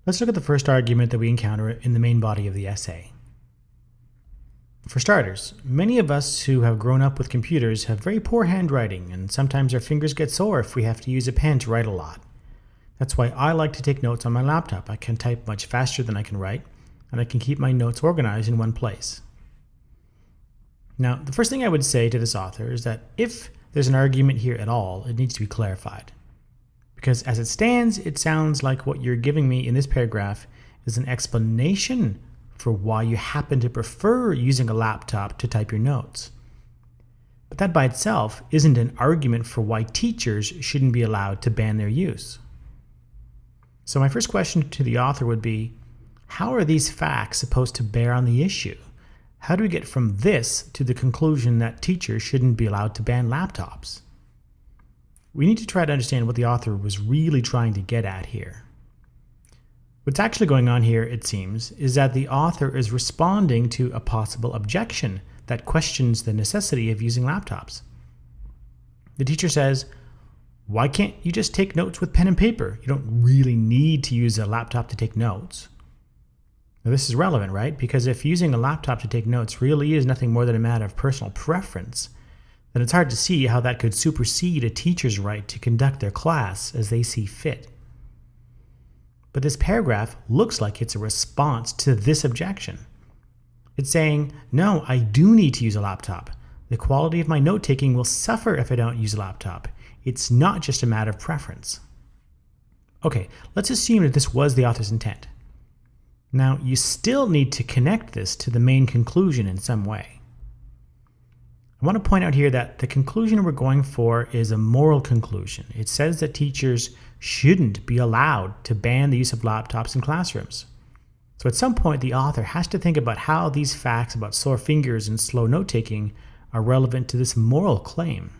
Let's look at the first argument that we encounter in the main body of the essay. For starters, many of us who have grown up with computers have very poor handwriting, and sometimes our fingers get sore if we have to use a pen to write a lot. That's why I like to take notes on my laptop. I can type much faster than I can write, and I can keep my notes organized in one place. Now, the first thing I would say to this author is that if there's an argument here at all, it needs to be clarified. Because as it stands, it sounds like what you're giving me in this paragraph is an explanation for why you happen to prefer using a laptop to type your notes. But that by itself isn't an argument for why teachers shouldn't be allowed to ban their use. So my first question to the author would be, how are these facts supposed to bear on the issue? How do we get from this to the conclusion that teachers shouldn't be allowed to ban laptops? We need to try to understand what the author was really trying to get at here. What's actually going on here, it seems, is that the author is responding to a possible objection that questions the necessity of using laptops. The teacher says, why can't you just take notes with pen and paper? You don't really need to use a laptop to take notes. Now, this is relevant, right? Because if using a laptop to take notes really is nothing more than a matter of personal preference, then it's hard to see how that could supersede a teacher's right to conduct their class as they see fit. But this paragraph looks like it's a response to this objection. It's saying, no, I do need to use a laptop. The quality of my note-taking will suffer if I don't use a laptop. It's not just a matter of preference. Okay, let's assume that this was the author's intent. Now, you still need to connect this to the main conclusion in some way. I want to point out here that the conclusion we're going for is a moral conclusion. It says that teachers shouldn't be allowed to ban the use of laptops in classrooms. So at some point, the author has to think about how these facts about sore fingers and slow note-taking are relevant to this moral claim.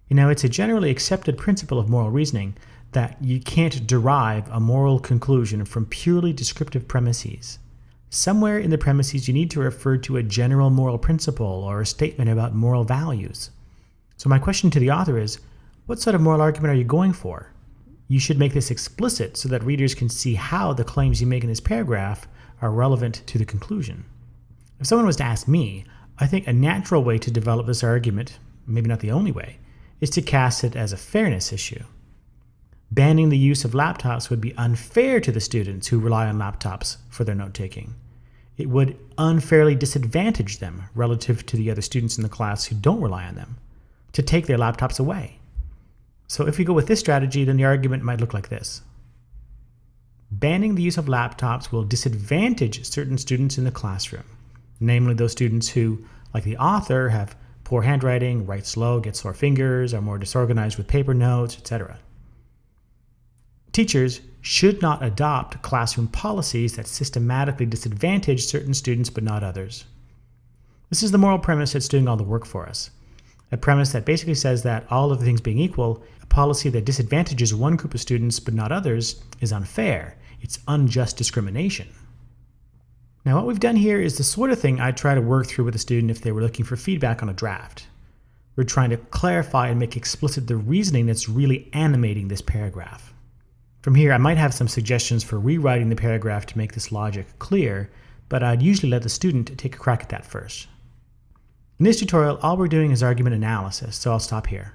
You know, it's a generally accepted principle of moral reasoning that you can't derive a moral conclusion from purely descriptive premises. Somewhere in the premises, you need to refer to a general moral principle or a statement about moral values. So my question to the author is, what sort of moral argument are you going for? You should make this explicit so that readers can see how the claims you make in this paragraph are relevant to the conclusion. If someone was to ask me, I think a natural way to develop this argument, maybe not the only way, is to cast it as a fairness issue. Banning the use of laptops would be unfair to the students who rely on laptops for their note-taking. It would unfairly disadvantage them relative to the other students in the class who don't rely on them, to take their laptops away. So if we go with this strategy, then the argument might look like this. Banning the use of laptops will disadvantage certain students in the classroom, namely those students who, like the author, have poor handwriting, write slow, get sore fingers, are more disorganized with paper notes, etc. Teachers should not adopt classroom policies that systematically disadvantage certain students but not others. This is the moral premise that's doing all the work for us. A premise that basically says that all of the things being equal, a policy that disadvantages one group of students but not others is unfair. It's unjust discrimination. Now, what we've done here is the sort of thing I'd try to work through with a student if they were looking for feedback on a draft. We're trying to clarify and make explicit the reasoning that's really animating this paragraph. From here, I might have some suggestions for rewriting the paragraph to make this logic clear, but I'd usually let the student take a crack at that first. In this tutorial, all we're doing is argument analysis, so I'll stop here.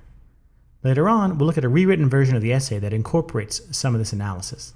Later on, we'll look at a rewritten version of the essay that incorporates some of this analysis.